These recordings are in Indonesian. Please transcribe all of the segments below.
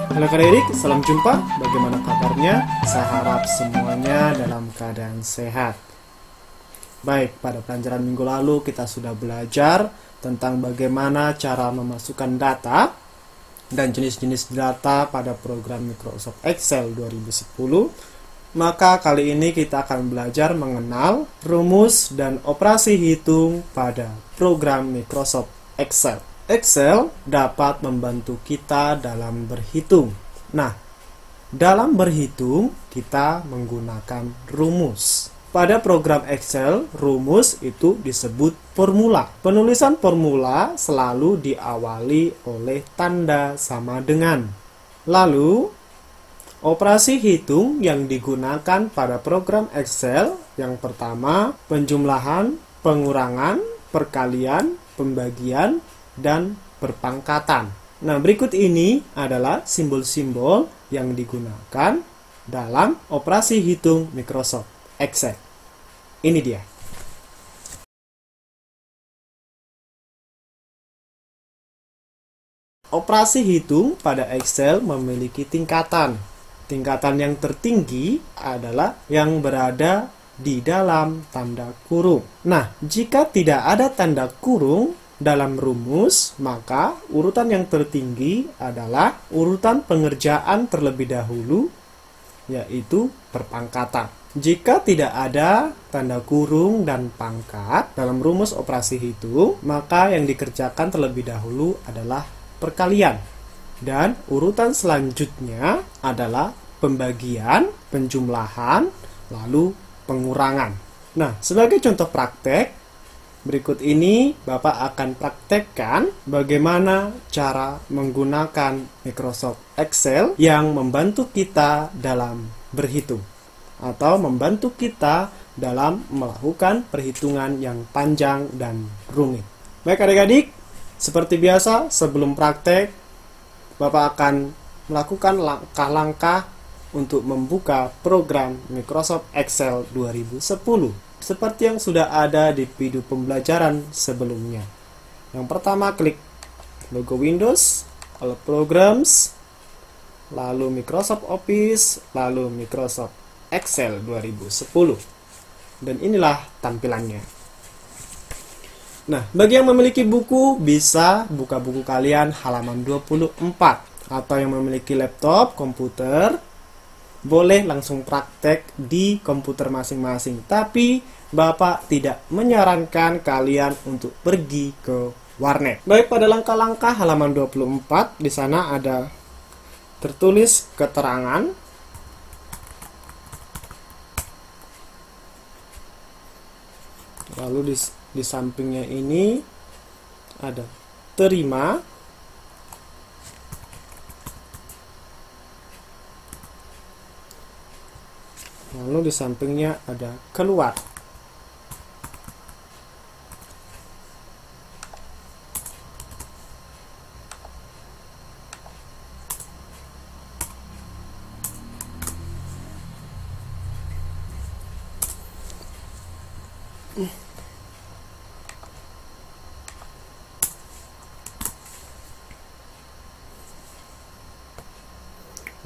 Halo adik-adik, salam jumpa. Bagaimana kabarnya? Saya harap semuanya dalam keadaan sehat. Baik, pada pelajaran minggu lalu kita sudah belajar tentang bagaimana cara memasukkan data dan jenis-jenis data pada program Microsoft Excel 2010. Maka kali ini kita akan belajar mengenal rumus dan operasi hitung pada program Microsoft Excel. Excel dapat membantu kita dalam berhitung. Nah, dalam berhitung kita menggunakan rumus. Pada program Excel, rumus itu disebut formula. Penulisan formula selalu diawali oleh tanda sama dengan. Lalu, operasi hitung yang digunakan pada program Excel yang pertama, penjumlahan, pengurangan, perkalian, pembagian, dan perpangkatan. Nah, berikut ini adalah simbol-simbol yang digunakan dalam operasi hitung Microsoft Excel. Ini dia. Operasi hitung pada Excel memiliki tingkatan. Tingkatan yang tertinggi adalah yang berada di dalam tanda kurung. Nah, jika tidak ada tanda kurung dalam rumus, maka urutan yang tertinggi adalah urutan pengerjaan terlebih dahulu, yaitu perpangkatan. Jika tidak ada tanda kurung dan pangkat dalam rumus operasi hitung, maka yang dikerjakan terlebih dahulu adalah perkalian. Dan urutan selanjutnya adalah pembagian, penjumlahan, lalu pengurangan. Nah, sebagai contoh praktek, berikut ini Bapak akan praktekkan bagaimana cara menggunakan Microsoft Excel yang membantu kita dalam berhitung atau membantu kita dalam melakukan perhitungan yang panjang dan rumit. Baik adik-adik, seperti biasa sebelum praktek Bapak akan melakukan langkah-langkah untuk membuka program Microsoft Excel 2010. Seperti yang sudah ada di video pembelajaran sebelumnya. Yang pertama, klik logo Windows, All Programs, lalu Microsoft Office, lalu Microsoft Excel 2010. Dan inilah tampilannya. Nah, bagi yang memiliki buku, bisa buka buku kalian halaman 24. Atau yang memiliki laptop, komputer, boleh langsung praktek di komputer masing-masing. Tapi Bapak tidak menyarankan kalian untuk pergi ke warnet. Baik, pada langkah-langkah halaman 24 di sana ada tertulis keterangan. Lalu di sampingnya ini ada terima. Lalu di sampingnya ada keluar.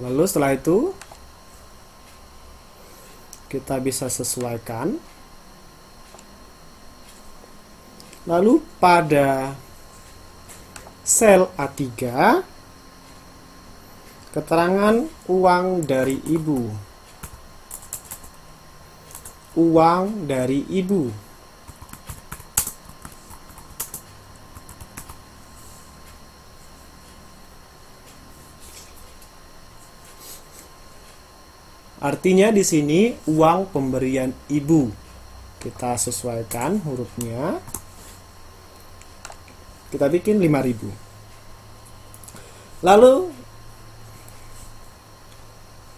Lalu setelah itu kita bisa sesuaikan. Lalu pada sel A3, keterangan uang dari ibu. Uang dari ibu. Artinya di sini uang pemberian ibu. Kita sesuaikan hurufnya. Kita bikin 5.000. Lalu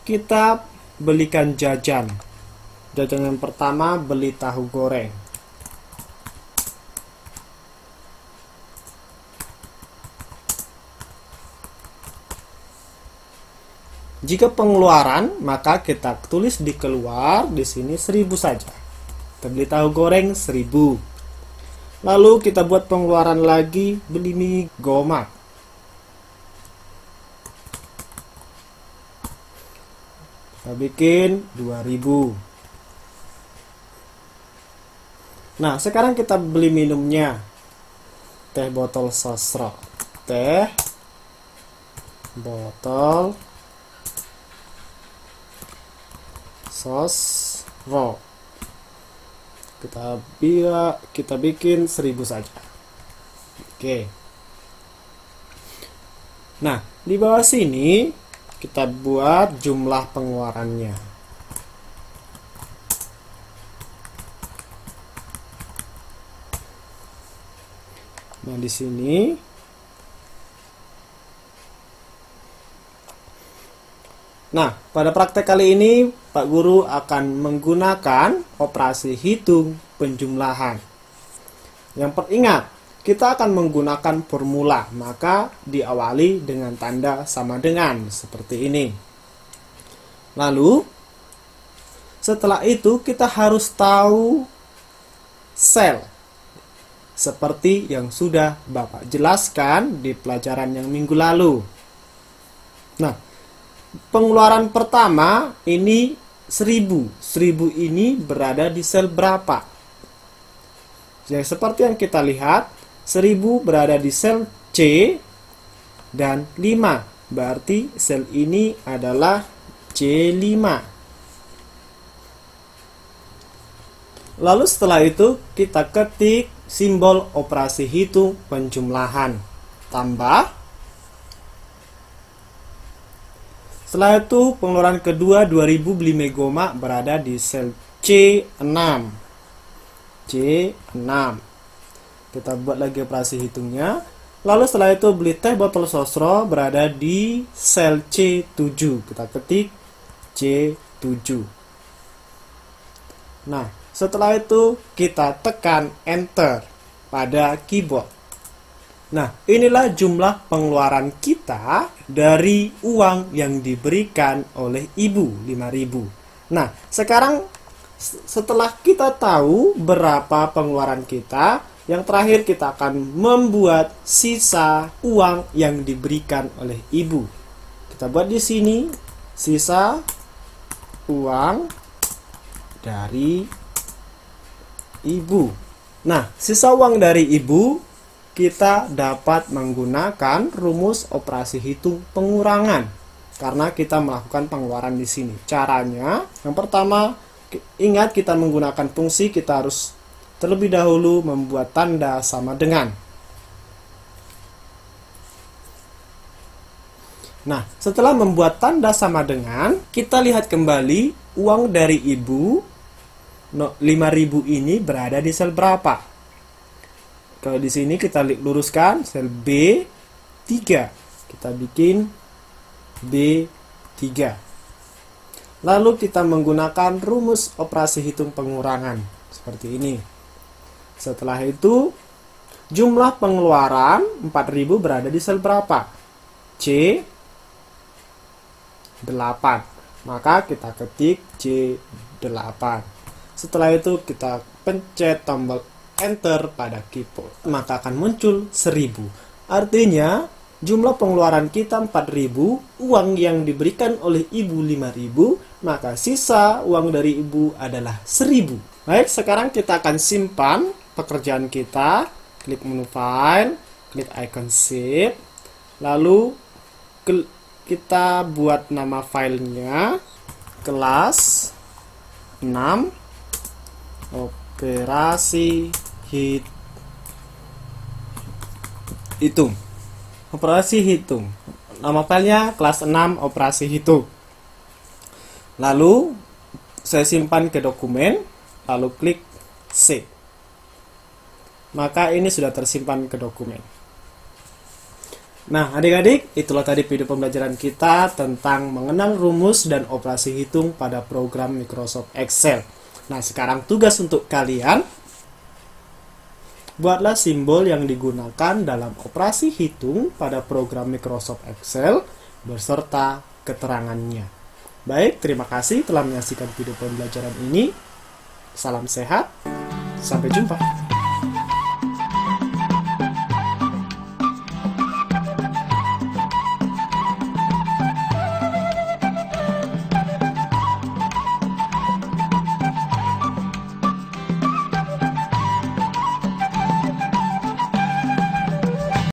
kita belikan jajan. Jajan yang pertama beli tahu goreng. Jika pengeluaran, maka kita tulis di keluar di sini 1.000 saja. Kita beli tahu goreng 1.000. Lalu kita buat pengeluaran lagi, beli mie gomak. Kita bikin 2000. Nah, sekarang kita beli minumnya. Teh botol sosro. Teh botol sosro. Kita bikin 1000 saja. Oke. Nah, di bawah sini kita buat jumlah pengeluarannya. Nah, di sini pada praktek kali ini Pak Guru akan menggunakan operasi hitung penjumlahan. Yang teringat, kita akan menggunakan formula, maka diawali dengan tanda sama dengan, seperti ini. Lalu, setelah itu kita harus tahu sel, seperti yang sudah Bapak jelaskan di pelajaran yang minggu lalu. Nah, pengeluaran pertama ini 1000. 1000 ini berada di sel berapa? Jadi seperti yang kita lihat, 1000 berada di sel C dan 5. Berarti sel ini adalah C5. Lalu setelah itu kita ketik simbol operasi hitung penjumlahan. Tambah. Setelah itu pengeluaran kedua 2000 beli Megoma berada di sel C6. C6. Kita buat lagi operasi hitungnya. Lalu setelah itu beli teh botol sosro berada di sel C7. Kita ketik C7. Nah, setelah itu kita tekan enter pada keyboard. Nah, inilah jumlah pengeluaran kita dari uang yang diberikan oleh ibu, 5.000. Nah, sekarang setelah kita tahu berapa pengeluaran kita, yang terakhir kita akan membuat sisa uang yang diberikan oleh ibu. Kita buat di sini sisa uang dari ibu. Nah, sisa uang dari ibu kita dapat menggunakan rumus operasi hitung pengurangan karena kita melakukan pengeluaran di sini. Caranya, yang pertama, ingat kita menggunakan fungsi, kita harus terlebih dahulu membuat tanda sama dengan. Nah, setelah membuat tanda sama dengan, kita lihat kembali uang dari ibu 5.000 ini berada di sel berapa. Kalau di sini kita luruskan sel B3. Kita bikin B3. Lalu kita menggunakan rumus operasi hitung pengurangan seperti ini. Setelah itu, jumlah pengeluaran 4.000 berada di sel berapa? C8. Maka kita ketik C8. Setelah itu kita pencet tombol enter pada keyboard. Maka akan muncul 1000. Artinya, jumlah pengeluaran kita 4.000, uang yang diberikan oleh ibu 5.000, maka sisa uang dari ibu adalah 1.000. Baik, sekarang kita akan simpan pekerjaan kita, klik menu file, klik icon save, lalu kita buat nama filenya kelas 6 operasi hitung. Operasi hitung. Nama filenya kelas 6 operasi hitung. Lalu saya simpan ke dokumen, lalu klik save. Maka ini sudah tersimpan ke dokumen. Nah, adik-adik, itulah tadi video pembelajaran kita tentang mengenal rumus dan operasi hitung pada program Microsoft Excel. Nah, sekarang tugas untuk kalian, buatlah simbol yang digunakan dalam operasi hitung pada program Microsoft Excel beserta keterangannya. Baik, terima kasih telah menyaksikan video pembelajaran ini. Salam sehat, sampai jumpa.